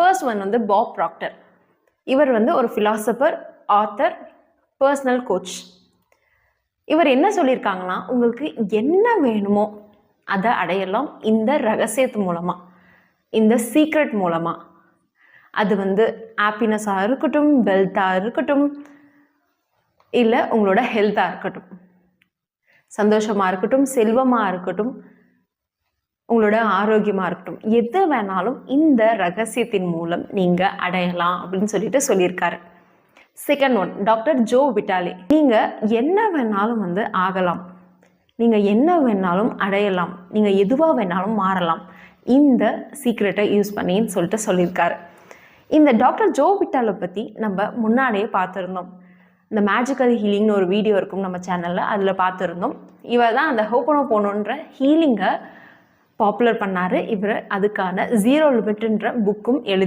First one வந்து pop Procter. இவர் வந்து ஒரு ஃபிலாசபர், ஆத்தர், பர்சனல் கோச். இவர் என்ன சொல்லியிருக்காங்கன்னா, உங்களுக்கு என்ன வேணுமோ அதை அடையலாம் இந்த ரகசியத்து மூலமாக, இந்த சீக்ரெட் மூலமாக. அது வந்து ஹாப்பினஸாக இருக்கட்டும், வெல்த்தாக இருக்கட்டும், இல்லை உங்களோட ஹெல்த்தாக இருக்கட்டும், சந்தோஷமாக இருக்கட்டும், செல்வமாக இருக்கட்டும், உங்களோட ஆரோக்கியமாக இருக்கட்டும், எது வேணாலும் இந்த ரகசியத்தின் மூலம் நீங்கள் அடையலாம் அப்படின்னு சொல்லியிருக்காரு. Second one, doctor Joe விட்டாலி. நீங்கள் என்ன வேணாலும் வந்து ஆகலாம், நீங்கள் என்ன வேணாலும் அடையலாம், நீங்கள் எதுவாக வேணாலும் மாறலாம் இந்த சீக்ரெட்டை யூஸ் பண்ணின்னு சொல்லியிருக்காரு. இந்த டாக்டர் ஜோ விட்டாலை பற்றி நம்ம முன்னாடியே பார்த்துருந்தோம். இந்த மேஜிக்கல் ஹீலிங்னு ஒரு வீடியோ இருக்கும் நம்ம சேனலில், அதில் பார்த்துருந்தோம். இவர் தான் அந்த ஹோபோனோபோனோன்ற ஹீலிங்கை பாப்புலர் பண்ணார். இவர் அதுக்கான 0 லிமிட்ன்ற புக்கும் எழுதி